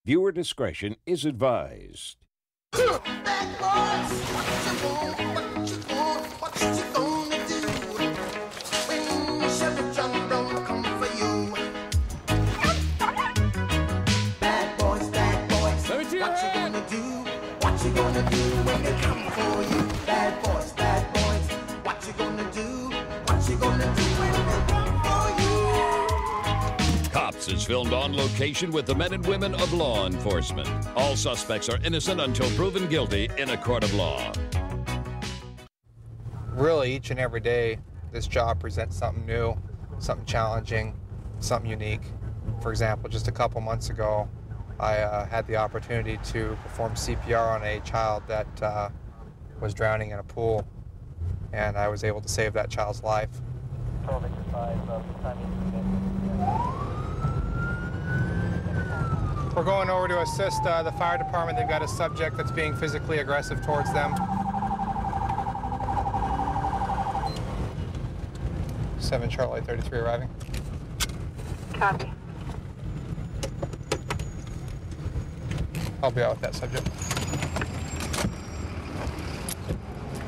Viewer discretion is advised. Bad boys, what you gonna do? When Chevy John don't come for you. Bad boys, what you gonna do? What you gonna do when they come for you? Bad boys, what you gonna do? What you gonna do when they come for you? Cops is filmed on location with the men and women of law enforcement. All suspects are innocent until proven guilty in a court of law. Really, each and every day, this job presents something new, something challenging, something unique. For example, just a couple months ago, I had the opportunity to perform CPR on a child that was drowning in a pool, and I was able to save that child's life. We're going over to assist the fire department. They've got a subject that's being physically aggressive towards them. 7 Charlie 33 arriving. Copy. I'll be out with that subject.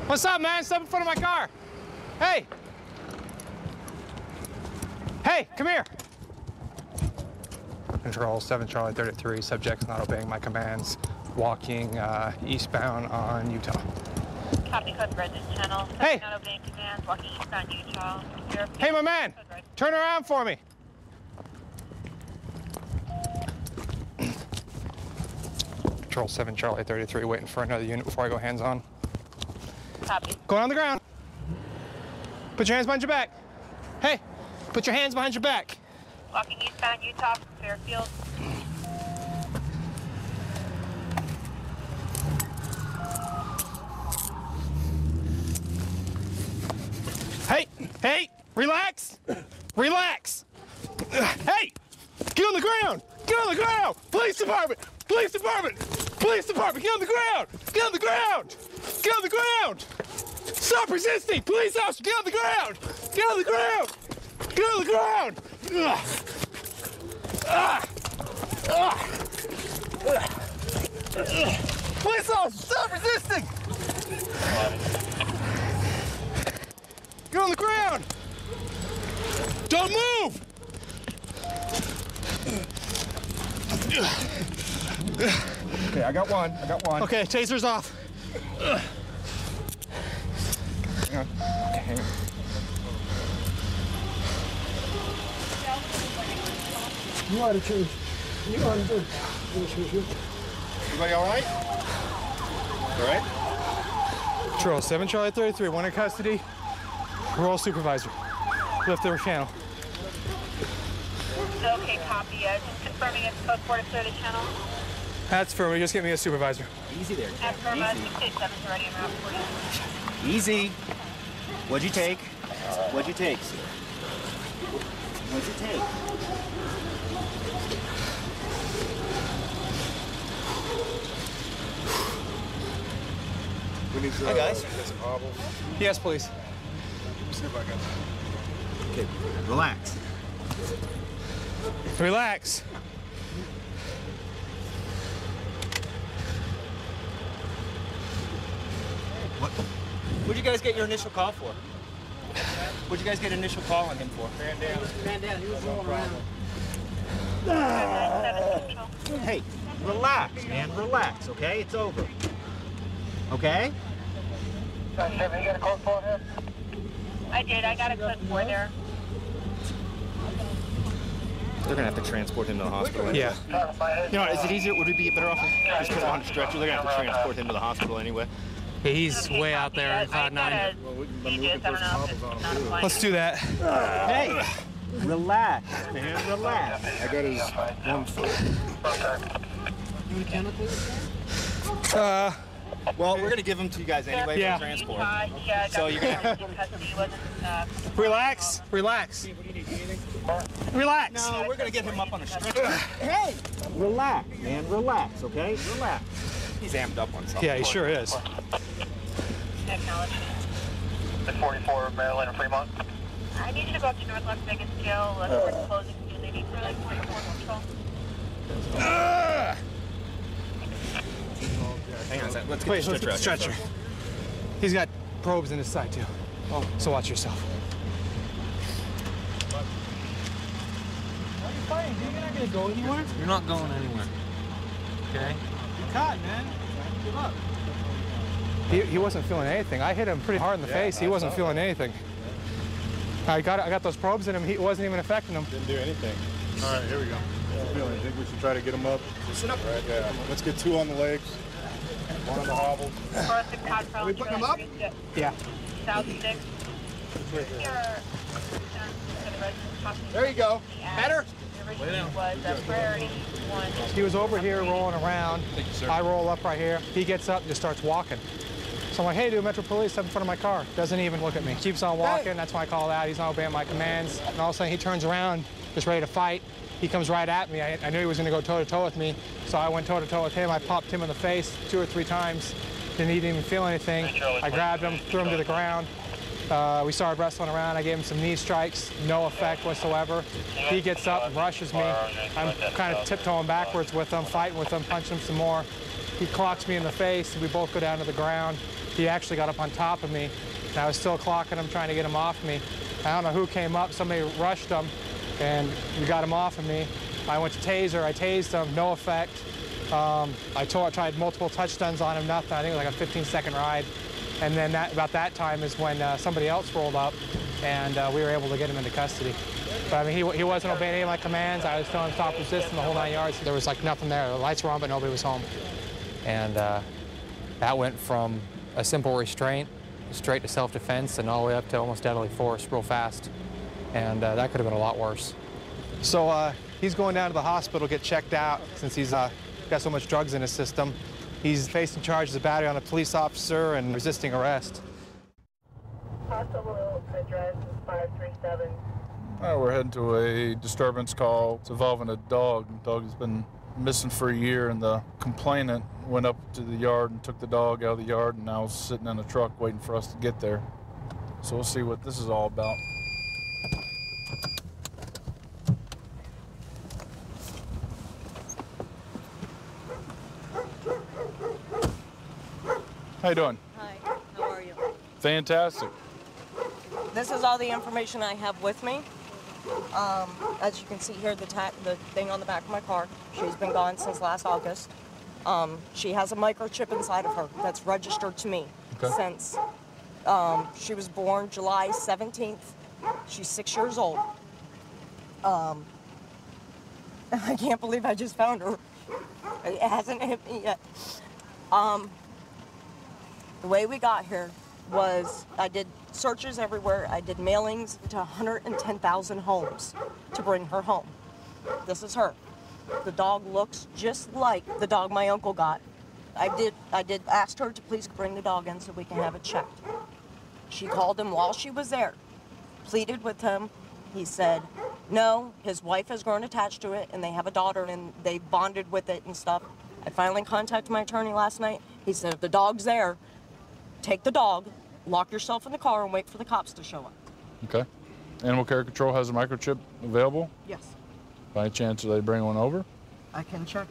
What's up, man? Step in front of my car. Hey! Hey, come here! Control 7 Charlie 33, subject's not obeying my commands, walking eastbound on Utah. Copy, code red channel. Hey! Not obeying commands, walking eastbound Utah. Hey, my man! Turn around for me! Control 7 Charlie 33, waiting for another unit before I go hands-on. Copy. Going on the ground. Put your hands behind your back. Hey, put your hands behind your back. Walking eastbound Utah from Fairfield. Hey, relax. Relax. Hey, get on the ground. Get on the ground. Police department. Police department. Police department. Get on the ground. Get on the ground. Get on the ground. Stop resisting. Police officer, get on the ground. Get on the ground. Get on the ground. Police officer, stop resisting. Get on the ground. Don't move. Okay, I got one. Okay, taser's off. Hang on. Okay, hang on. You ought to choose. You ought to do. Everybody all right? All right? Control 7 Charlie 33, one in custody. Parole supervisor. Lift their channel. Okay, copy. Just confirming it's code 4 to clear the channel. That's firm. Just get me a supervisor. Easy there. Affirm, 687's ready and route for you. Easy. What'd you take? What'd you take? What'd you take? Hi, guys. Get some hobbles. Yes, please. See if I can. Okay, relax. Relax. What'd you guys get your initial call for? What'd you guys get initial call on him for? Man down, he was rolling around. Hey, relax, man, relax, okay? It's over. Okay? You got a code for him? I did. I got a code for there. They're gonna have to transport him to the hospital. Yeah. You know, is it easier? Would it be better off if just put him on a stretcher? They're gonna have to transport him to the hospital anyway. He's way out there in Cloud 9. Let's do that. Hey, relax, man, relax. I got his 1 foot. You want a chemical? Well, we're gonna give him to you guys anyway Yeah. for transport. So you're gonna Relax. Relax. Relax. No, we're gonna get him up on a stretcher. Hey, relax, man, relax, okay? Relax. He's amped up on something. Yeah, he sure is. Acknowledge. The 44 Maryland and Fremont. I need you to go up to North Las Vegas Jail. We're closing. They need for like 44 control. let's get Wait, the let's get the stretcher. stretcher. He's got probes in his side, too. Oh, so watch yourself. Why are you fighting, dude? You're not gonna go anywhere. You're not going anywhere. Okay? You're caught, man. Give up. He wasn't feeling anything. I hit him pretty hard in the face. He wasn't feeling anything. I got those probes in him. He wasn't even affecting him. Didn't do anything. All right, here we go. I think we should try to get him up. Sit up. Right, yeah. Let's get 2 on the legs, 1 on the hobble. Are we putting them up? Yeah. South 6. There you go. Better? Was a priority 1. He was over here rolling around. Thank you, sir. I roll up right here. He gets up and just starts walking. So I'm like, hey, dude, Metro Police up in front of my car. Doesn't even look at me. Keeps on walking. Hey. That's why I call out. He's not obeying my commands. And all of a sudden, he turns around, just ready to fight. He comes right at me. I knew he was going to go toe-to-toe with me, so I went toe-to-toe with him. I popped him in the face 2 or 3 times. He didn't even feel anything. I grabbed him, threw him to the ground. We started wrestling around. I gave him some knee strikes, no effect whatsoever. He gets up and rushes me. I'm kind of tiptoeing backwards with him, fighting with him, punching him some more. He clocks me in the face. We both go down to the ground. He actually got up on top of me, and I was still clocking him, trying to get him off me. I don't know who came up. Somebody rushed him, and we got him off of me. I went to taser. I tased him, no effect. I tried multiple touchdowns on him, nothing. I think it was like a 15-second ride. And then about that time is when somebody else rolled up, and we were able to get him into custody. But I mean, he wasn't obeying any of my commands. I was telling him stop resisting the whole 9 yards. There was like nothing there. The lights were on, but nobody was home. And that went from a simple restraint straight to self-defense and all the way up to almost deadly force real fast. And that could have been a lot worse. So he's going down to the hospital to get checked out since he's got so much drugs in his system. He's facing charges of battery on a police officer and resisting arrest. Possible address is 537. We're heading to a disturbance call. It's involving a dog. The dog has been missing for a year, and the complainant went up to the yard and took the dog out of the yard, and now is sitting in a truck waiting for us to get there. So we'll see what this is all about. How you doing? Hi, how are you? Fantastic. This is all the information I have with me. As you can see here, the thing on the back of my car. She's been gone since last August. She has a microchip inside of her that's registered to me since she was born July 17th. She's 6 years old. I can't believe I just found her. It hasn't hit me yet. The way we got here was I did searches everywhere. I did mailings to 110,000 homes to bring her home. This is her. The dog looks just like the dog my uncle got. I did ask her to please bring the dog in so we can have it checked. She called him while she was there, pleaded with him. He said, no, his wife has grown attached to it and they have a daughter and they bonded with it and stuff. I finally contacted my attorney last night. He said, if the dog's there, take the dog, lock yourself in the car and wait for the cops to show up. Okay. Animal Care Control has a microchip available? Yes. By any chance, do they bring one over? I can check.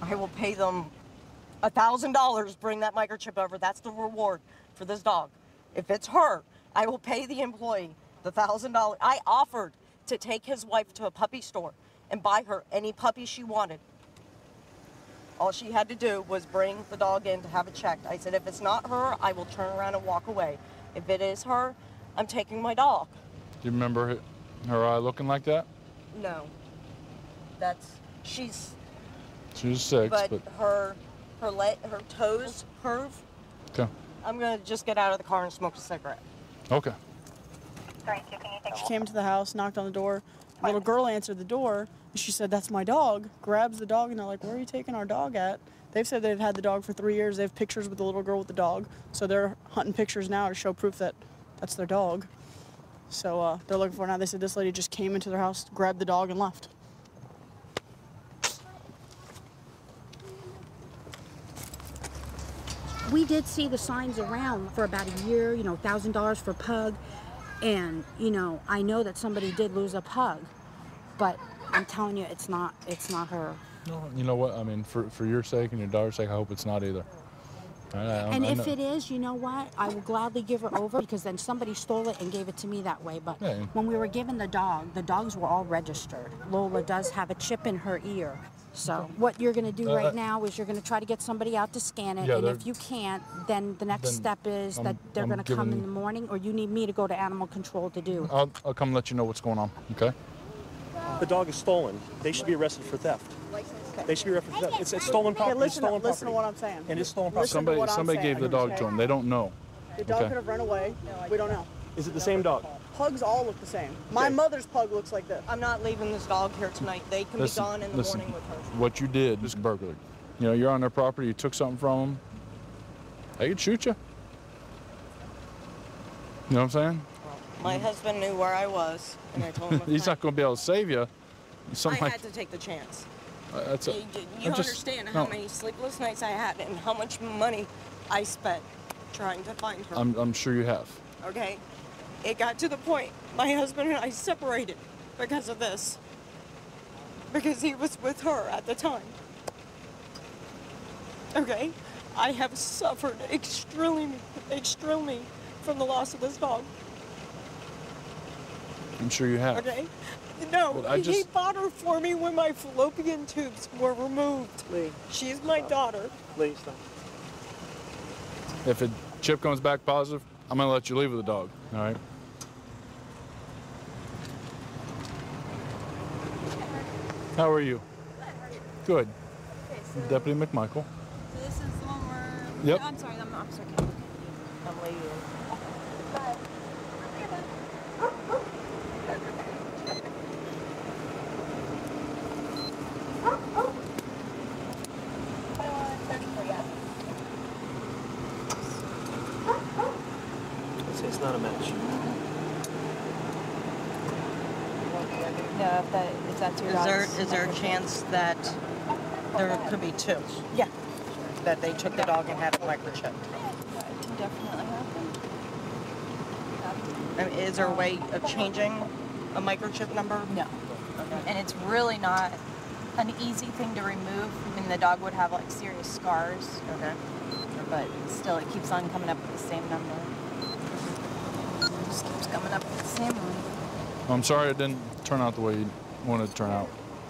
I will pay them $1,000, bring that microchip over. That's the reward for this dog. If it's her, I will pay the employee the $1,000. I offered to take his wife to a puppy store and buy her any puppy she wanted. All she had to do was bring the dog in to have it checked. I said, if it's not her, I will turn around and walk away. If it is her, I'm taking my dog. Do you remember her eye looking like that? No. She's 6, but her toes curve. Okay. I'm gonna just get out of the car and smoke a cigarette. Okay. She came to the house, knocked on the door. The little girl answered the door, and she said, that's my dog. Grabs the dog, and they're like, where are you taking our dog at? They've said they've had the dog for 3 years. They have pictures with the little girl with the dog. So they're hunting pictures now to show proof that that's their dog. So they're looking for it now. They said this lady just came into their house, grabbed the dog, and left. We did see the signs around for about a year, you know, $1,000 for a pug. And, you know, I know that somebody did lose a pug, but I'm telling you, it's not her. No, you know what? I mean, for your sake and your daughter's sake, I hope it's not either. And if it is, you know what? I will gladly give her over because then somebody stole it and gave it to me that way. But when we were given the dogs were all registered. Lola does have a chip in her ear. So what you're going to do right now is you're going to try to get somebody out to scan it. And if you can't, then the next step is that they're going to come in the morning, or you need me to go to animal control to do. I'll come let you know what's going on, okay? The dog is stolen. They should be arrested for theft. They should be arrested for theft. It's stolen property. Okay, listen to what I'm saying. And it's stolen property. Somebody gave the dog to them. They don't know. The dog could have run away. We don't know. Is it the same dog? Pugs all look the same. My mother's pug looks like this. I'm not leaving this dog here tonight. They can be gone in the morning with her. What you did is burglary. You know, you're on their property, you took something from them, they could shoot you. You know what I'm saying? My husband knew where I was, and I told him. He's not going to be able to save you. I had to take the chance. You understand how many sleepless nights I had and how much money I spent trying to find her. I'm sure you have. Okay? It got to the point my husband and I separated because of this. Because he was with her at the time. Okay? I have suffered extremely from the loss of this dog. I'm sure you have. Okay? No, he bought her for me when my fallopian tubes were removed. Lee. She's my daughter. Lee, stop. If a chip comes back positive, I'm going to let you leave with the dog, all right? How are you? Good. Okay, so Deputy McMichael. So this is the one where... Yep. I'm sorry, I'm sorry. I'm leaving. It's not a match. No, if that's your dog's... Is there a chance that there could be two? Yeah. That they took the dog and had it microchipped? That can definitely happen. I mean, is there a way of changing a microchip number? No. Okay. And it's really not an easy thing to remove. I mean, the dog would have like serious scars. Okay. But still, it keeps on coming up with the same number. It just keeps coming up with the same one. I'm sorry it didn't turn out the way you wanted it to turn out.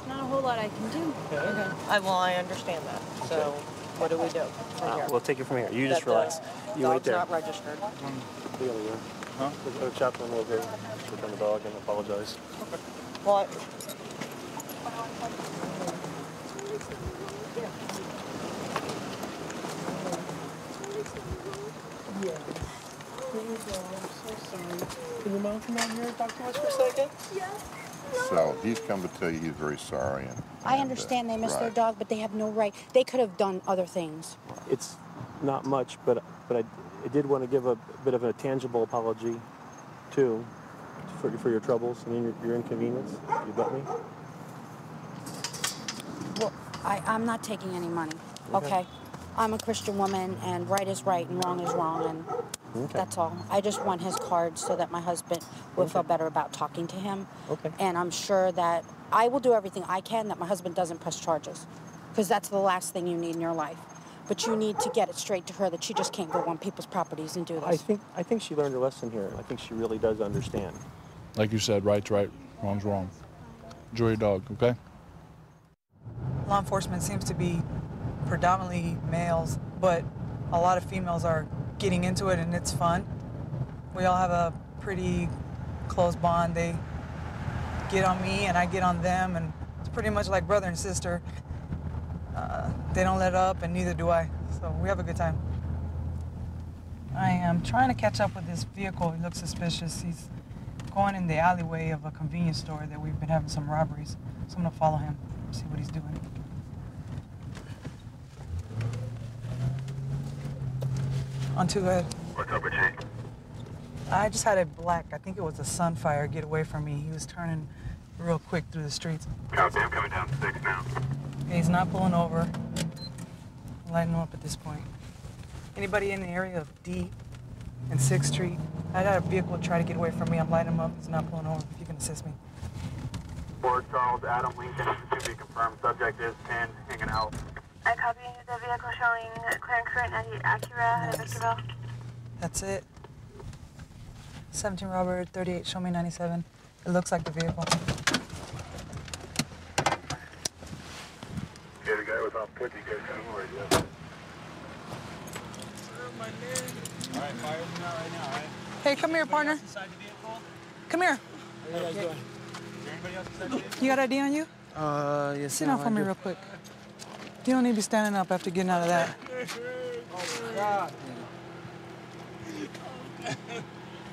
Not a whole lot I can do. Okay. I understand that. So, what do we do from here? We'll take it from here. You just relax. You wait dog's there. not registered. Huh? The chaplain will go return the dog and apologize. Okay. Well, Yeah. Here we go. I'm so sorry. Can your mom come out here and talk to us for a second? Yes. So he's come to tell you he's very sorry. I understand they missed their dog, but they have no right. They could have done other things. It's not much, but I did want to give a bit of a tangible apology, too, for your troubles and your inconvenience. You got me? Well, I'm not taking any money, okay? I'm a Christian woman, and right is right and wrong is wrong, and that's all. I just want his card so that my husband will feel better about talking to him. Okay. And I'm sure that I will do everything I can that my husband doesn't press charges, because that's the last thing you need in your life. But you need to get it straight to her that she just can't go on people's properties and do this. I think she learned her lesson here. I think she really does understand. Like you said, right's right, wrong's wrong. Enjoy your dog, okay? Law enforcement seems to be predominantly males, but a lot of females are getting into it, and it's fun. We all have a pretty close bond. They get on me and I get on them, and it's pretty much like brother and sister. They don't let up, and neither do I, so we have a good time. I am trying to catch up with this vehicle. He looks suspicious. He's going in the alleyway of a convenience store that we've been having some robberies, so I'm gonna follow him, see what he's doing. On to go ahead. What's up with you? I just had a black, I think it was a Sunfire, get away from me. He was turning real quick through the streets. Copy, I'm coming down 6 now. He's not pulling over. I'm lighting him up at this point. Anybody in the area of D and 6th Street? I had a vehicle try to get away from me. I'm lighting him up. He's not pulling over. If you can assist me. Fort Charles, Adam Lincoln, to be confirmed. Subject is pinned, hanging out. I copy the vehicle showing clearance current at Acura at Victorville. That's it. 17 Robert 38, show me 97. It looks like the vehicle. Yeah, the guy was on foot. You guys got worried, yeah. All right, fire's out right now, all right? Hey, come here, partner. Inside the vehicle? Come here. How you guys doing? Is there anybody else inside the vehicle? You got ID on you? Yes, Sit down for me real quick. You don't need to be standing up after getting out of that. Oh, God.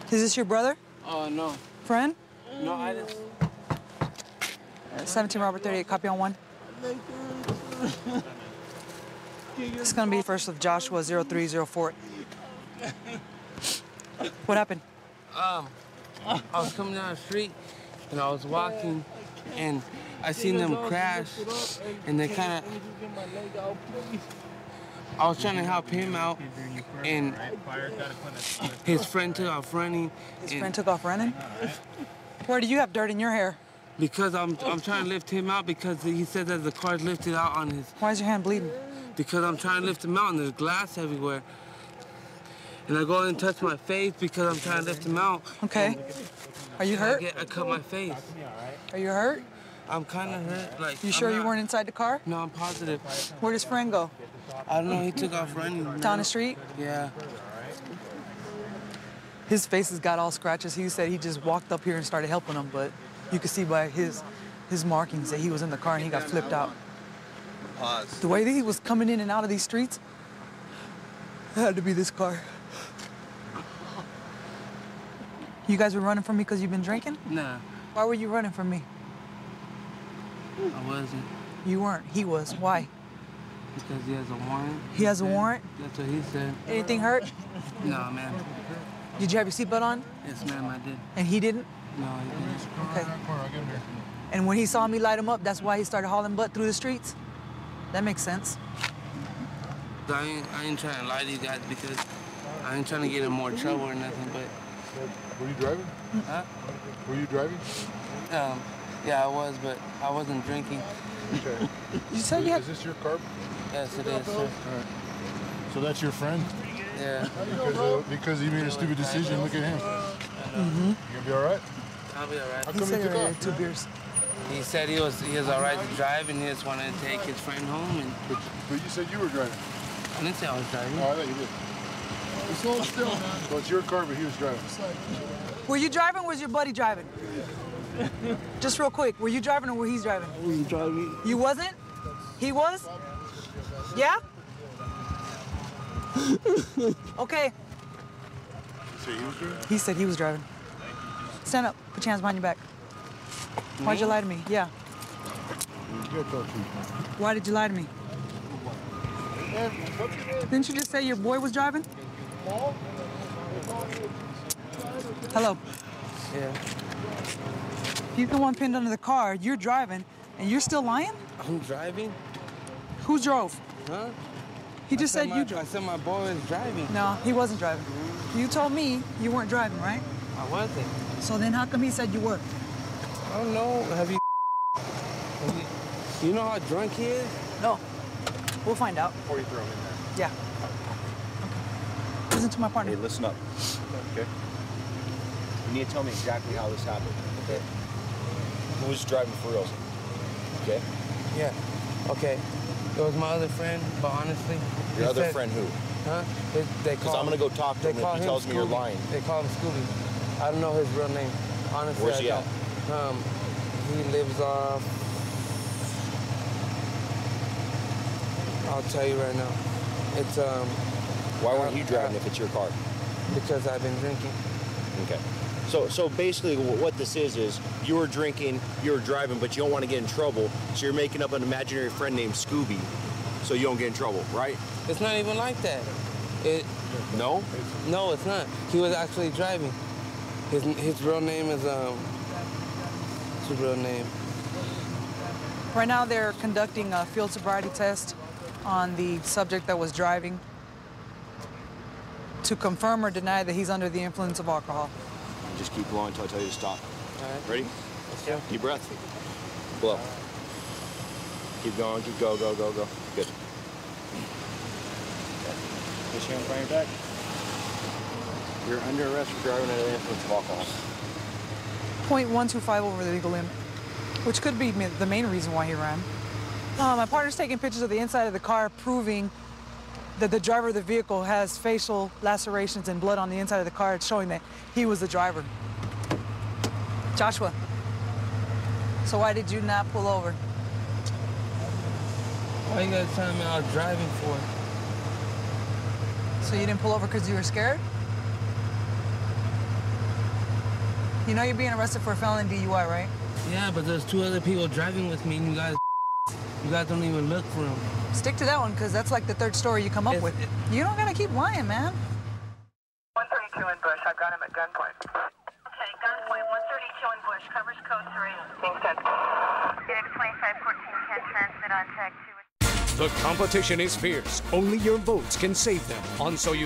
Is this your brother? No. Friend? No, I didn't. 17 Robert 38, copy on 1. It's gonna be first of Joshua 0304. What happened? I was coming down the street and I was walking and I seen them crash and they kind of, I was trying to help him out and his friend took off running. His friend took off running? Where do you have dirt in your hair? Because I'm trying to lift him out because he said that the car's lifted out on his... Why is your hand bleeding? Because I'm trying to lift him out and there's glass everywhere. And I go and touch my face because I'm trying to lift him out. Okay. Are you hurt? I cut my face. Are you hurt? I'm kind of hurt. Like, You sure you weren't inside the car? No, I'm positive. Where'd his friend go? I don't know. He took off running. Down the street? Yeah. His face has got all scratches. He said he just walked up here and started helping him, but you could see by his markings that he was in the car and he got flipped out. Pause. The way that he was coming in and out of these streets, it had to be this car. You guys were running from me because you've been drinking? Nah. Why were you running from me? I wasn't. You weren't. He was. Why? Because he has a warrant. He has a warrant? That's what he said. Anything hurt? No, man. Did you have your seatbelt on? Yes, ma'am, I did. And he didn't? No, he didn't. Okay. And when he saw me light him up, that's why he started hauling butt through the streets? That makes sense. I ain't trying to lie to you guys because I ain't trying to get in more trouble or nothing, but... Were you driving? Huh? Were you driving? Yeah, I was, but I wasn't drinking. Okay. You said you had... Is this your car? Yes, it is, sir. All right. So that's your friend? Yeah. Because he made a stupid decision. Look at him. Mm-hmm. You gonna be all right? I'll be all right. How He come said he he took already off? had 2 beers. He said he was all right to drive and he just wanted to take his friend home. And But you said you were driving. I didn't say I was driving. Oh, I thought you did. Hold still, man. So it's your car, but he was driving. Were you driving or was your buddy driving? Just real quick, were you driving or were he driving? I wasn't driving. You wasn't? He was? Yeah? Okay. He said he was driving. Stand up. Put your hands behind your back. Why'd you lie to me? Yeah. Why did you lie to me? Didn't you just say your boy was driving? Hello. Yeah. He's the one pinned under the car. You're driving, and you're still lying? I'm driving? Who drove? Huh? He just said you drove. I said my boy was driving. No, he wasn't driving. You told me you weren't driving, right? I wasn't. So then how come he said you were? I don't know. You know how drunk he is? No. We'll find out. Before you throw him in there. Yeah. Okay. Listen to my partner. Hey, listen up. Okay? You need to tell me exactly how this happened, okay? Who was driving for real? Okay? Yeah. Okay. It was my other friend, but honestly... Your other friend who? Huh? Because I'm going to go talk to him if he tells me you're lying. They call him Scooby. I don't know his real name. Honestly, Where's he I at? don't. He lives off... I'll tell you right now. It's, Why weren't you driving if it's your car? Because I've been drinking. Okay. So basically what this is you were drinking, you were driving, but you don't want to get in trouble, so you're making up an imaginary friend named Scooby so you don't get in trouble, right? It's not even like that. No? No, it's not. He was actually driving. His real name is, what's his real name? Right now they're conducting a field sobriety test on the subject that was driving to confirm or deny that he's under the influence of alcohol. Just keep blowing until I tell you to stop. All right. Ready? Yeah. Deep breath. Blow. Keep going, keep go. Good. This here in front of your back. You're under arrest for driving under the influence of alcohol. .125 over the legal limit, which could be the main reason why he ran. My partner's taking pictures of the inside of the car, proving that the driver of the vehicle has facial lacerations and blood on the inside of the car. It's showing that he was the driver. Joshua, so why did you not pull over? Why you guys telling me I was driving for? So you didn't pull over because you were scared? You know you're being arrested for a felony DUI, right? Yeah, but there's 2 other people driving with me, and you guys don't even look for them. Stick to that one, because that's like the 3rd story you come up with. You don't gotta keep lying, man. 132 in Bush. I've got him at gunpoint. Okay, gunpoint. 132 in Bush. Covers code 3. Being sent. Unit 2514 can transmit on tag 2. The competition is fierce. Only your votes can save them on So You...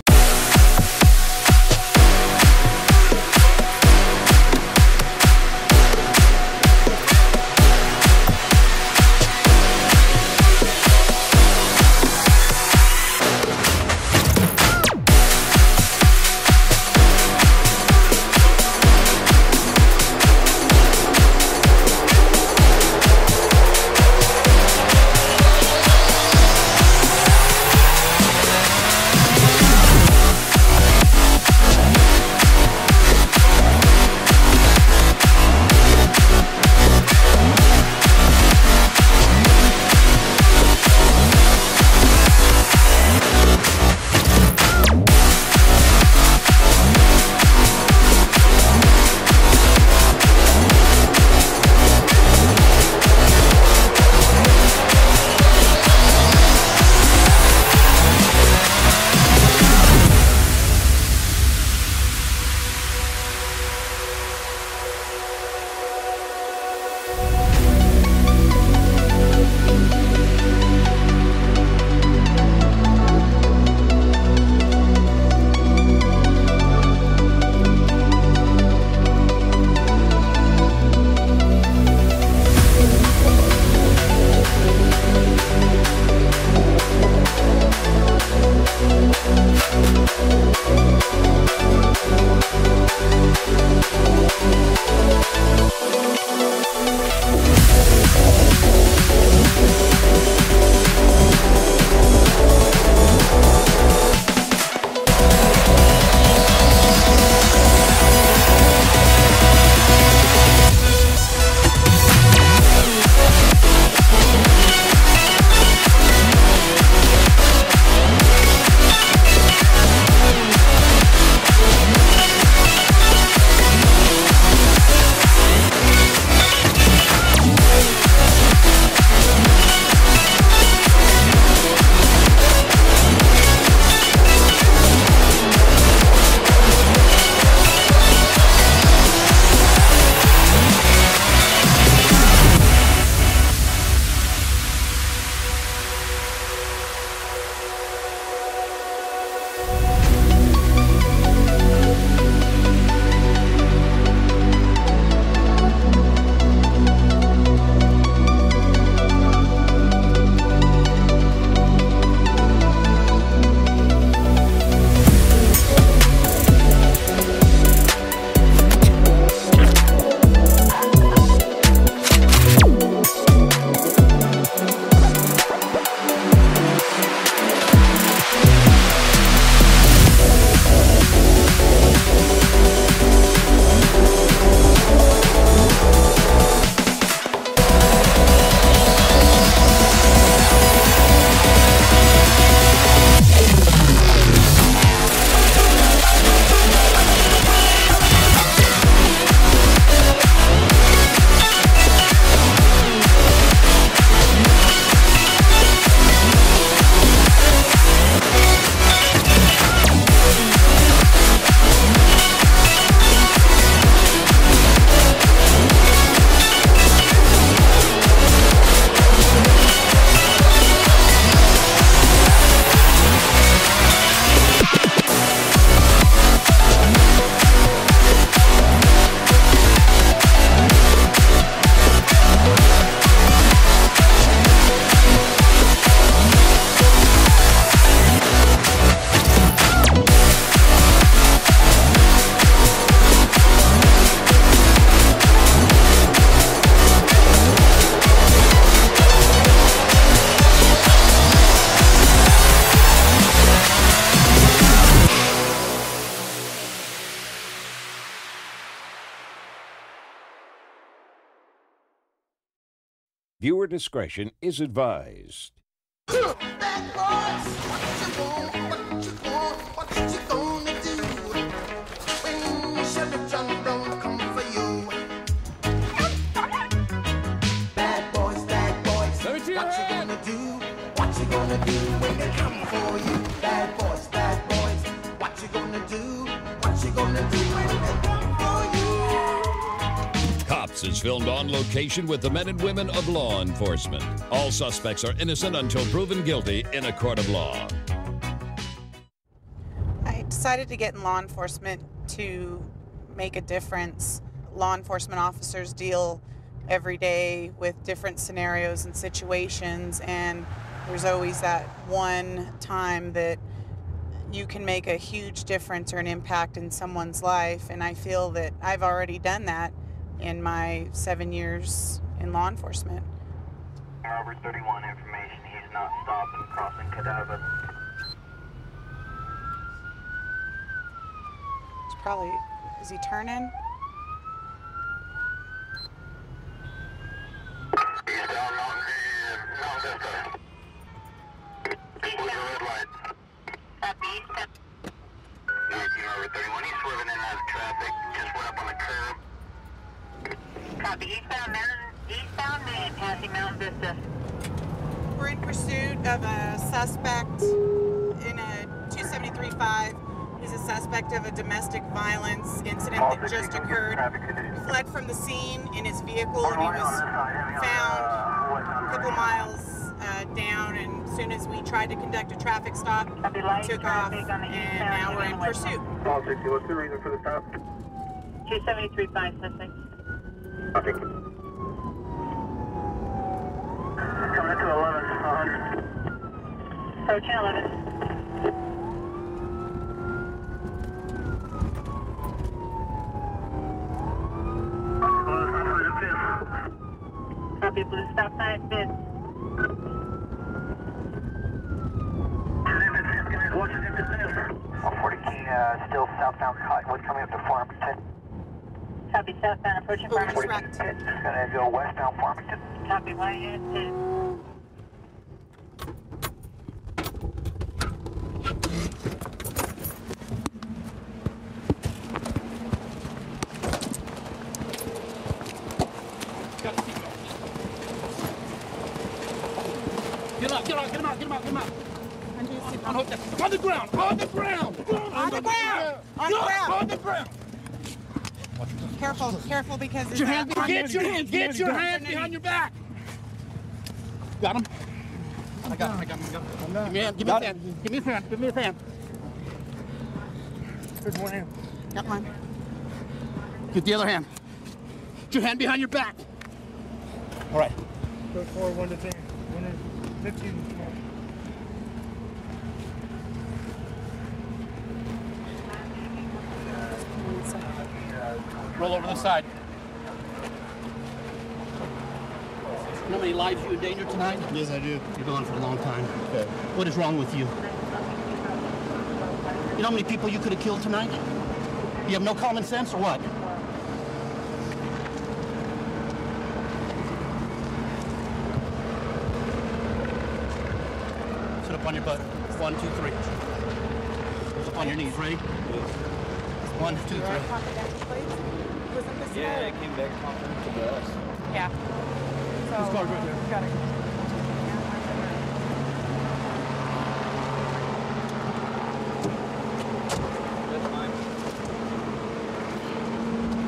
Viewer discretion is advised. Bad boys, what you want, what you gonna do when Chevy John don't come for you? Bad boys, what you gonna do? What you gonna do when they come for you? Bad boys, what you gonna do? What you gonna do when they come for you? Cops is filmed on location with the men and women of law enforcement. All suspects are innocent until proven guilty in a court of law. I decided to get in law enforcement to make a difference. Law enforcement officers deal every day with different scenarios and situations, and there's always that one time that you can make a huge difference or an impact in someone's life, and I feel that I've already done that in my 7 years in law enforcement. Robert 31 information, he's not stopping, crossing Cadaver. It's probably, is he turning? Robert 31, he's swerving in and out of traffic, just went up on the curb. Copy, eastbound Main, passing Mount Vista. We're in pursuit of a suspect in a 273.5. He's a suspect of a domestic violence incident that just occurred. He fled from the scene in his vehicle, and he was found a couple miles down, and as soon as we tried to conduct a traffic stop, he took off, and now we're in pursuit. What's the reason for the stop? 273.5 suspect. Copy. Coming to 11, 100. Approaching 11. Copy, blue stop sign, mid. What's the distance? 40 key, still southbound Cottonwood coming up to Farmington. Copy, southbound approaching Farmington. It's gonna go westbound Farmington. Copy, 1 unit 2. Get him out. On the ground. Careful, because Get your hand behind your back. Got him? I got him. Give me a hand. Here's one hand. Got one. Get the other hand. Get your hand behind your back. All right. Go forward 1 to 10. 1 to 15. Roll over the side. You know how many lives you endangered tonight? Yes, I do. You're gone for a long time. Okay. What is wrong with you? You know how many people you could have killed tonight? You have no common sense or what? Sit up on your butt. 1, 2, 3. Up on your knees. Ready? 1, 2, 3. Yeah, it came back to us. Yeah. This car's right there. Got it.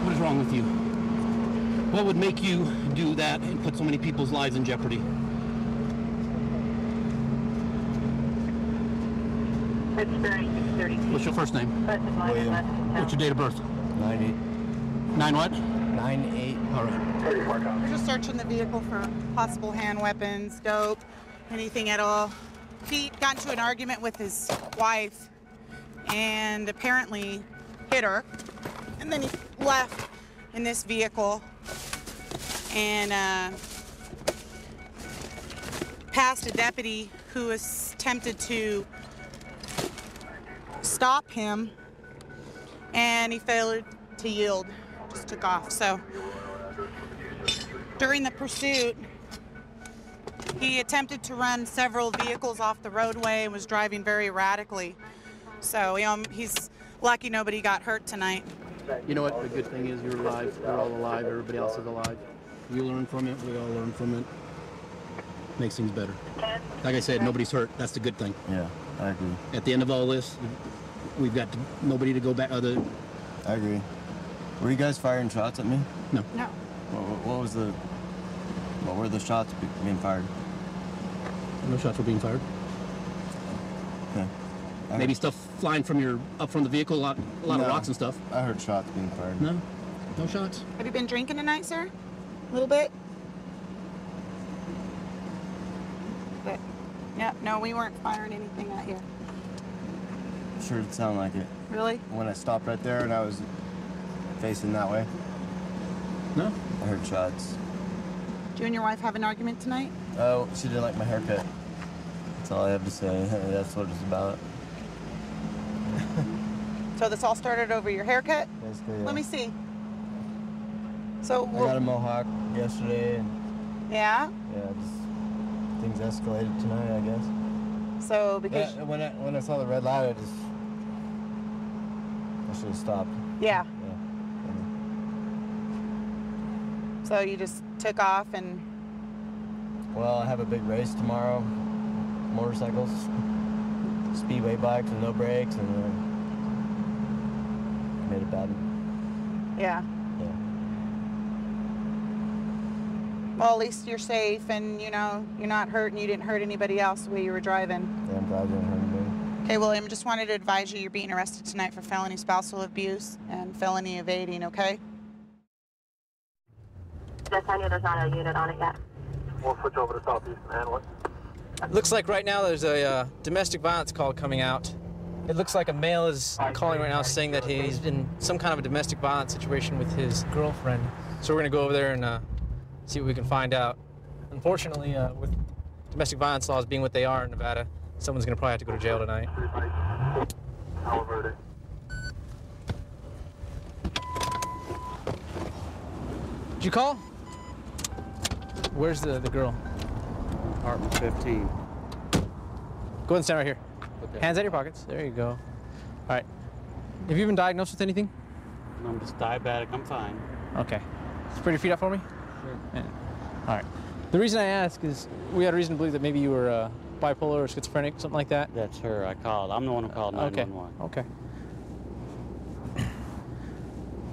What is wrong with you? What would make you do that and put so many people's lives in jeopardy? What's your first name? William. What's your date of birth? 9/8. 9 what? 9/8. All right. We're just searching the vehicle for possible hand weapons, dope, anything at all. Pete got into an argument with his wife and apparently hit her. And then he left in this vehicle and passed a deputy who was tempted to stop him, and he failed to yield, just took off. So during the pursuit, He attempted to run several vehicles off the roadway and was driving very erratically. So, he's lucky nobody got hurt tonight. You know what? The good thing is you're alive. We're all alive. Everybody else is alive. You learn from it. We all learn from it. Makes things better. Like I said, nobody's hurt. That's the good thing. Yeah, I agree. At the end of all this, we've got nobody to go back. I agree. Were you guys firing shots at me? No. No. What were the shots being fired? No shots were being fired. Okay. Maybe stuff flying from up from the vehicle, a lot of rocks and stuff. I heard shots being fired. No shots. Have you been drinking tonight, sir? A little bit? But, yeah, no, we weren't firing anything at you. Sure did sound like it. Really? When I stopped right there and I was facing that way. No. I heard shots. Did you and your wife have an argument tonight? Oh, she didn't like my haircut. That's all I have to say. That's what it's about. So this all started over your haircut? Basically, yeah. Let me see. So I got a mohawk yesterday, and yeah. Yeah, just things escalated tonight, I guess. So because when I saw the red light, I should have stopped. Yeah. So you just took off and. Well, I have a big race tomorrow. Motorcycles, speedway bikes with no brakes, and made it bad. Yeah. Well, at least you're safe, and you're not hurt, and you didn't hurt anybody else the way you were driving. Yeah, I'm glad you didn't hurt anybody. Okay, William, just wanted to advise you're being arrested tonight for felony spousal abuse and felony evading. Okay. Just tell you there's not a unit on it yet. We'll switch over to Southeast and handle it. Looks like right now there's a domestic violence call coming out. It looks like a male is calling right now saying that he's in some kind of a domestic violence situation with his girlfriend. So we're going to go over there and see what we can find out. Unfortunately, with domestic violence laws being what they are in Nevada, someone's going to probably have to go to jail tonight. Did you call? Where's the girl? Apartment 15. Go ahead and stand right here. Okay. Hands out of your pockets. There you go. All right. Have you been diagnosed with anything? I'm just diabetic. I'm fine. Okay. Spread your feet out for me? Sure. Yeah. All right. The reason I ask is we had a reason to believe that maybe you were bipolar or schizophrenic, something like that. That's her. I called. I'm the one who called 911. Okay. All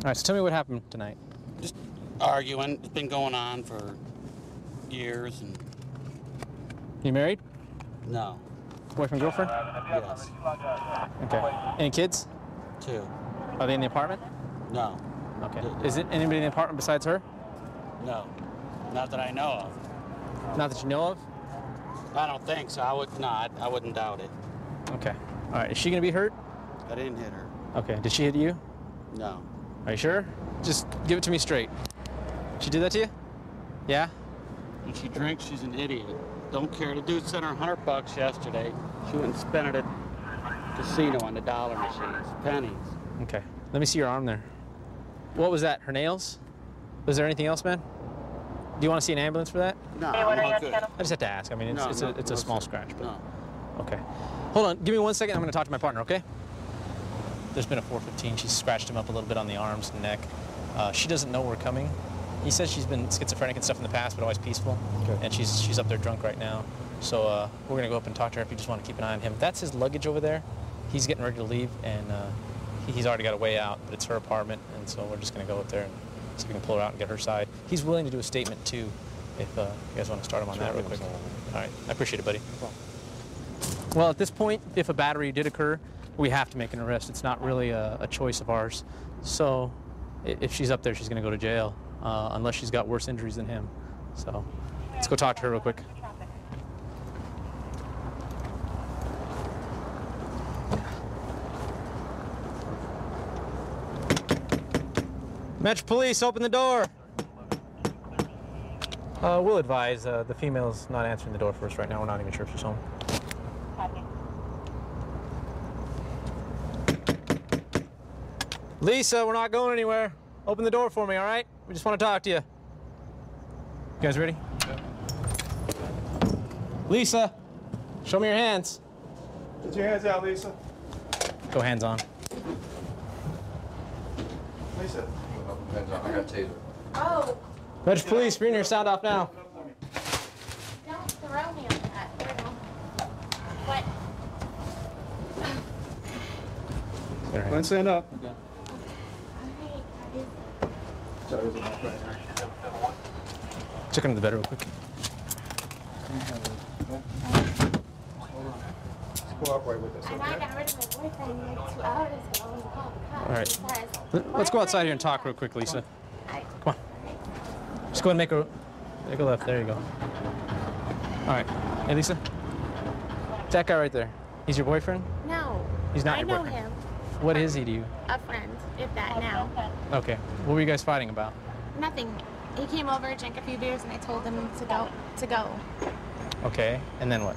right. So tell me what happened tonight. Just arguing. It's been going on for years. And you married? No. Boyfriend, girlfriend? Yes. Okay. Any kids? 2. Are they in the apartment? No. Okay. Is it anybody in the apartment besides her? No. Not that I know of. Not that you know of? I don't think so. I wouldn't doubt it. Okay. All right. Is she going to be hurt? I didn't hit her. Okay. Did she hit you? No. Are you sure? Just give it to me straight. She did that to you? Yeah? When she drinks, she's an idiot. Don't care. The dude sent her $100 yesterday. She went and spent it at casino on the dollar machines. Pennies. Okay. Let me see your arm there. What was that? Her nails? Was there anything else, man? Do you want to see an ambulance for that? No, I'm good. I just have to ask. I mean, it's a small scratch. But... No. Okay. Hold on. Give me 1 second. I'm going to talk to my partner, okay? There's been a 415. She's scratched him up a little bit on the arms and neck. She doesn't know we're coming. He says she's been schizophrenic and stuff in the past, but always peaceful. Okay. And she's up there drunk right now. So we're going to go up and talk to her if you just want to keep an eye on him. That's his luggage over there. He's getting ready to leave, and he's already got a way out, but it's her apartment, and so we're just going to go up there and see if we can pull her out and get her side. He's willing to do a statement, too, if you guys want to start him on that real quick. All right. I appreciate it, buddy. Well, at this point, if a battery did occur, we have to make an arrest. It's not really a choice of ours. So if she's up there, she's going to go to jail, unless she's got worse injuries than him. So let's go talk to her real quick. Metro Police, open the door. We'll advise the female's not answering the door for us right now. We're not even sure if she's home. Lisa, we're not going anywhere. Open the door for me, all right? We just want to talk to you. You guys ready? Yeah. Lisa, show me your hands. Get your hands out, Lisa. Go hands on. Lisa. Hands on. I got a taser. Oh. Fetch police, bring your sound off now. Don't throw me on that. What? Go ahead, stand up. Check under the bed real quick. Cooperate with us. And I got rid of my boyfriend like 2 hours ago when he called the cops. All right. Because Let's go outside here and talk real quick, Lisa. Come on. Just go ahead and make a left. There you go. All right. Hey, Lisa. That guy right there. He's your boyfriend? No. He's not I your know boyfriend. him. What is he to you? A friend, if that now. Okay. What were you guys fighting about? Nothing. He came over, drank a few beers, and I told him to go. Okay. And then what?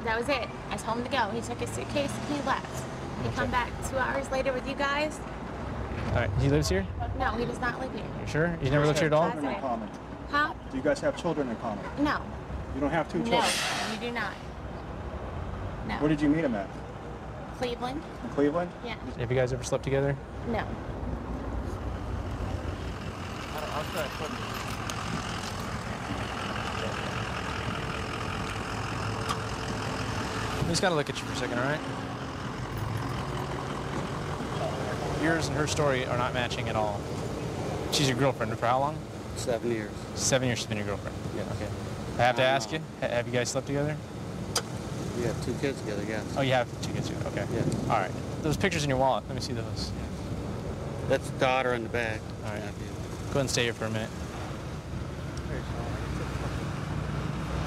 That was it. I told him to go. He took his suitcase and he left. He come back 2 hours later with you guys. All right. He lives here? No, he does not live here. You sure? You never looked at your dog? Children in common. Huh? Do you guys have children in common? No. You don't have two No, children? you do not. No. Where did you meet him at? Cleveland? In Cleveland? Yeah. Have you guys ever slept together? No. I just gotta look at you for a second, all right? Yours and her story are not matching at all. She's your girlfriend for how long? 7 years. 7 years she's been your girlfriend? Yeah. Okay. I have to ask you, have you guys slept together? We have 2 kids together, yes. Oh, you have 2 kids together, okay. Yeah. All right. Those pictures in your wallet, let me see those. That's daughter in the bag. All right. Go ahead and stay here for a minute.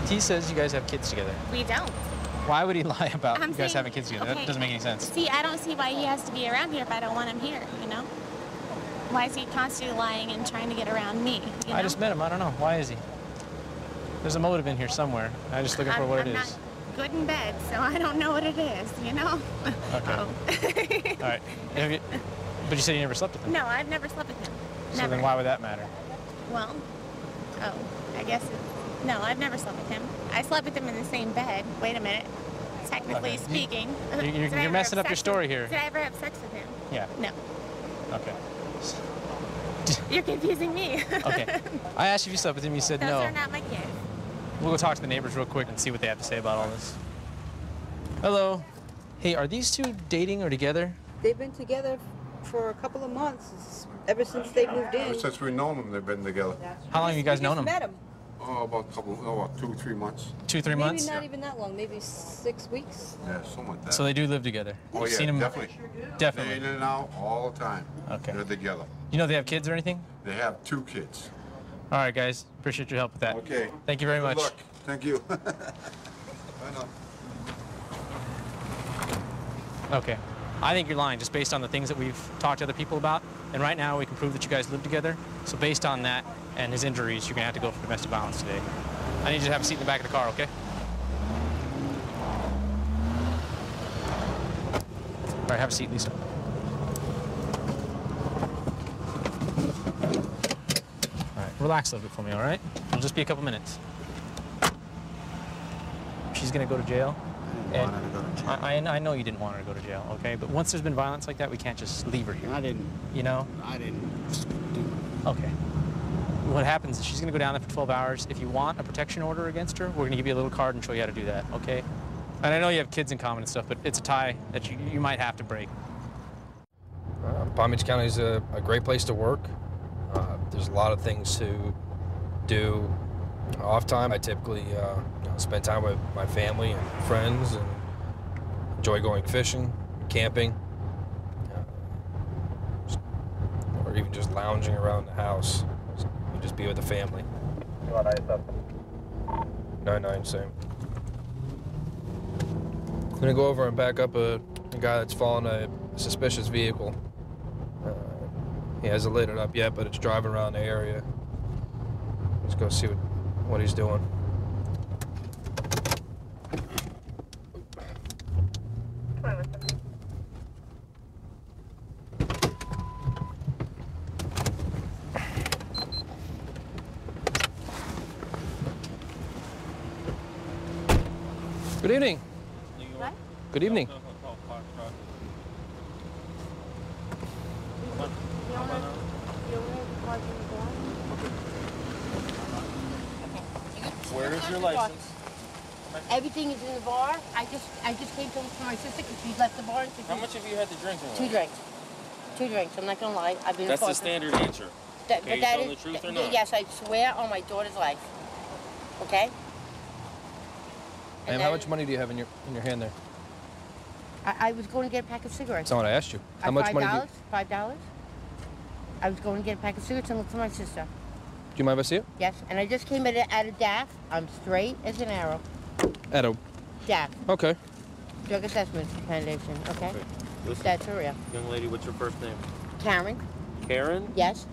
T says you guys have kids together. We don't. Why would he lie about I'm you guys saying- having kids together? okay. That doesn't make any sense. See, I don't see why he has to be around here if I don't want him here, you know? Why is he constantly lying and trying to get around me, you know? I just met him. I don't know. Why is he? There's a motive in here somewhere. I'm just looking for what it I'm is. not good in bed, so I don't know what it is, you know? Okay. All right. But you said you never slept with him. No, I've never slept with him. So Never. then why would that matter? Well, I guess no, I've never slept with him. I slept with him in the same bed. Wait a minute. Technically Okay. speaking. You're Did I you're ever messing have up your sex story with, here. Did I ever have sex with him? Yeah. No. Okay. You're confusing me. Okay. I asked you if you slept with him. You said Those no. are not my kids. We'll go talk to the neighbors real quick and see what they have to say about all this. Hello. Hey, are these two dating or together? They've been together for a couple of months, ever since they moved in. Ever since we've known them, they've been together. How long have you guys known them? Met him. Oh, about 2 or 3 months. 2-3 months? Maybe not even that long, maybe 6 weeks. Yeah, something like that. So they do live together. Oh, You've yeah, seen them? definitely. Definitely. They in and out all the time. Okay. They're together. You know they have kids or anything? They have 2 kids. All right, guys. Appreciate your help with that. Okay. Thank you very Good much. luck. Thank you. Bye now. Okay. I think you're lying just based on the things that we've talked to other people about. And right now we can prove that you guys live together. So based on that and his injuries, you're going to have to go for domestic violence today. I need you to have a seat in the back of the car, okay? All right, have a seat, Lisa. All right, relax a little bit for me, all right? It'll just be a couple minutes. She's going to go to jail. And I know you didn't want her to go to jail, okay? But once there's been violence like that, we can't just leave her here. I didn't. You know? I didn't do it. Okay. What happens is she's going to go down there for 12 hours. If you want a protection order against her, we're going to give you a little card and show you how to do that, okay? And I know you have kids in common and stuff, but it's a tie that you might have to break. Palm Beach County is a great place to work. There's a lot of things to do. Off time, I typically spend time with my family and friends and enjoy going fishing, camping, or even just lounging around the house. Just be with the family. 99, same. I'm gonna go over and back up a guy that's following a suspicious vehicle. He hasn't lit it up yet, but it's driving around the area. Let's go see what he's doing. Good evening. Good evening. Where is your license? Everything is in the bar. I just came to look for my sister because she left the bar. How much have you had to drink in 2 drinks. 2 drinks. I'm not gonna lie. I've been. That's the standard answer. Okay, you telling the truth or not? Yes, I swear on my daughter's life. Okay. Ma'am, how much money do you have in your hand there? I was going to get a pack of cigarettes. That's not what I asked you. How much money do you... $5. I was going to get a pack of cigarettes and look for my sister. Do you mind if I see it? Yes, and I just came out of DAF. I'm straight as an arrow. At a... DAF. Okay. Drug Assessment Foundation, okay? That's for real. Young lady, what's your first name? Karen. Karen? Yes.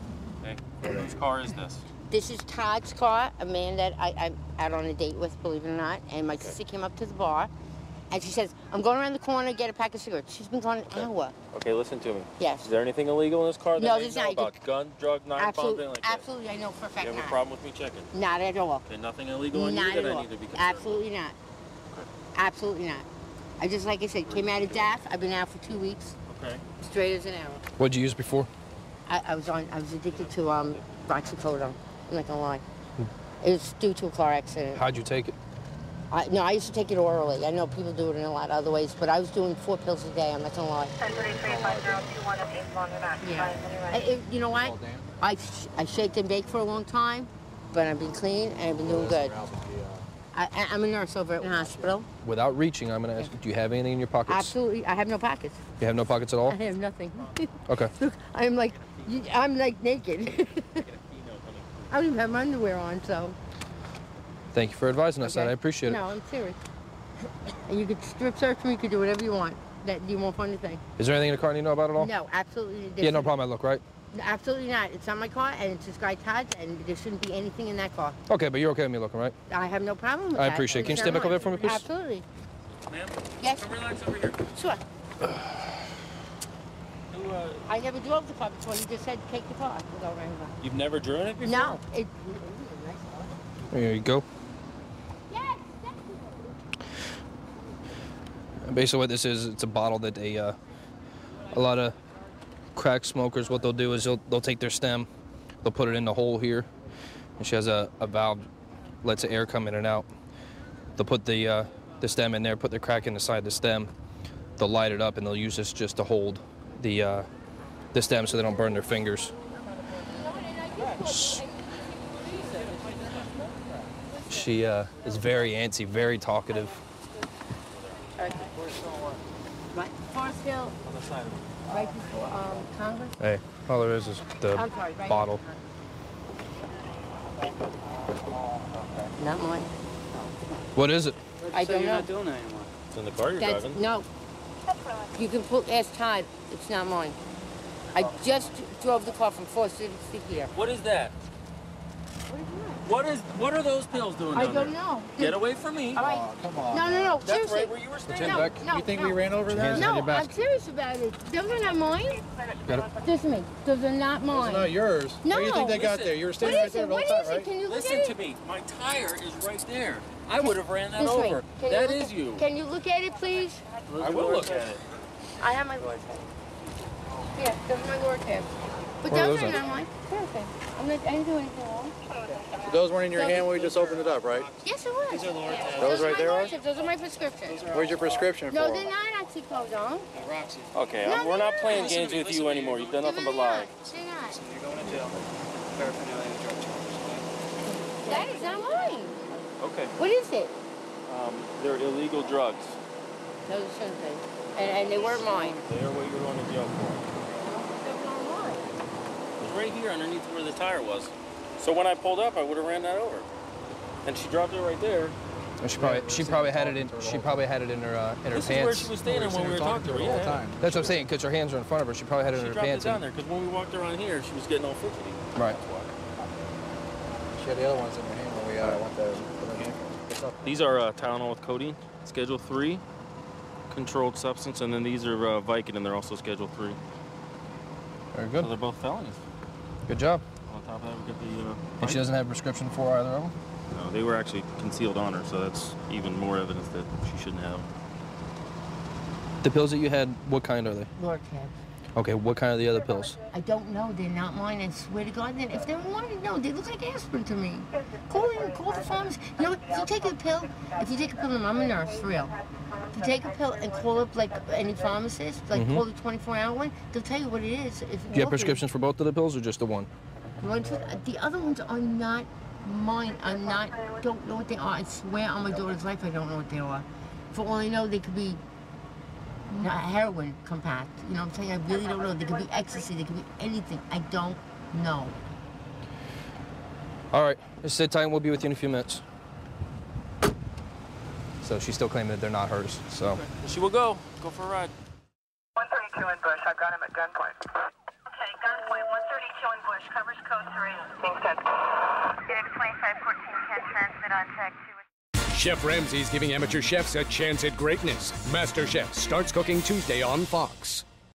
Okay. Whose car is this? This is Todd's car, a man that I'm out on a date with, believe it or not. And my sister came up to the bar, and she says, I'm going around the corner to get a pack of cigarettes. She's been gone an hour. Okay, listen to me. Yes. Is there anything illegal in this car that No, you there's know not. about? Gun, drug, knife, bomb, anything like that? Absolutely, I know for a fact You have not. a problem with me checking? Not at all. Okay, nothing illegal on Not you that at I all. need to be concerned Absolutely not. Absolutely not. I just, like I said, came out of DAF. I've been out for 2 weeks. Okay. Straight as an arrow. What'd you use before? I was addicted to oxycodone. I'm not gonna lie. It was due to a car accident. How'd you take it? No, I used to take it orally. I know people do it in a lot of other ways, but I was doing 4 pills a day. I'm not gonna lie. 10335021 Yeah. You know what? I shaked and baked for a long time, but I've been clean and I've been doing good. I'm a nurse over at the hospital. Without reaching, I'm going to ask you, do you have anything in your pockets? Absolutely. I have no pockets. You have no pockets at all? I have nothing. Okay. Look, I'm like naked. I don't even have my underwear on, so. Thank you for advising us that. I appreciate it. No, I'm serious. And you could strip search me, you could do whatever you want. That you won't find a thing. Is there anything in the car you need to know about at all? No, absolutely. Yeah, no problem. I look, right? Absolutely not. It's on my car, and it's this guy Todd's, and there shouldn't be anything in that car. Okay, but you're okay with me looking, right? I have no problem with I that. appreciate it. Can you stand back over there for me, please? Absolutely. Ma'am? Yes? Come relax over here. Sure. I never drove the car before. You just said take the car and go around. You've never driven it before? No. There you go. Basically what this is, it's a bottle that a lot of crack smokers, what they'll do is they'll take their stem, they'll put it in the hole here, and she has a valve, lets the air come in and out. They'll put the stem in there, put the crack in the side of the stem, they'll light it up, and they'll use this just to hold the stem so they don't burn their fingers. She is very antsy, very talkative. Right, Forest Hill. On the side of it. Right before Congress. Hey, all there is the right bottle. Not mine. What is it? I don't know. You're not doing it anymore. It's in the car you're driving. No. You can ask Todd. It's not mine. I just drove the car from Forest City to here. What is that? What are those pills doing I down don't there? know. Get away from me. All right. Come on. No. That's Seriously. right where you were standing. No. You think we ran over that? No, I'm serious about it. Those are not mine. Got it? Listen to me. Those are not mine. Those are not yours. No. What do you think they got Listen. there? You were standing right there the whole time, right? Can you look Listen at to it? me. My tire is right there. I would have ran that This way. over. Can That you is you. Can you look at it, please? I will look at it. I have my Lord tab. Yeah, those are my Lord tabs. But Where are those those are at? not mine. They're okay. I didn't do anything wrong. Those weren't in your hand when we just opened it up, right? Yes, it was. These are Lord tabs. Those right are there my are? Lord tabs. Those are my prescriptions. Where's your prescription for? No, they're not oxycodone. Okay, No, we're not they're playing not. games with you anymore. You've done nothing but lie. They're not. You're going to jail. Paraphernalia and drug charges. That is not mine. Okay. What is it? They're illegal drugs. Those shouldn't be. And they weren't mine. They are what you're going to jail for. They're not mine. It was right here underneath where the tire was. So when I pulled up, I would have ran that over. And she dropped it right there. She probably had it in her This is pants. where she was standing when we were talking to her. Yeah. That's what I'm saying, because her hands are in front of her. She probably had it in She her dropped it pants. down there because when we walked around here, she was getting all fidgety. Right. She had the other ones in her hand when we went there. These are Tylenol with codeine, Schedule 3, controlled substance, and then these are Vicodin, they're also Schedule 3. Very good. So they're both felonies. Good job. On top of that, we got the... And she doesn't have a prescription for either of them? No, they were actually concealed on her, so that's even more evidence that she shouldn't have. The pills that you had, what kind are they? Lortab. Okay, what kind are the other pills? I don't know. They're not mine. I swear to God. Then if they wanted to know, they look like aspirin to me. Call the pharmacy. You know what? If you take a pill, and I'm a nurse, for real. If you take a pill and call up like any pharmacist, like call the 24-hour one, they'll tell you what it is. Do you have prescriptions for both of the pills or just the one? The other ones are not mine. Don't know what they are. I swear on my daughter's life, I don't know what they are. For all I know, they could be heroin compact. You know what I'm saying? I really don't know. They could be ecstasy. They could be anything. I don't know. All right. Just sit tight and we'll be with you in a few minutes. So she's still claiming that they're not hers, so. Okay. She will go. Go for a ride. 132 in Bush. I've got him at gunpoint. Okay, gunpoint. 132 in Bush. Covers code 3. Being sent. Phoenix 2514 can transmit on tech 2. Chef Ramsay's giving amateur chefs a chance at greatness. MasterChef starts cooking Tuesday on Fox.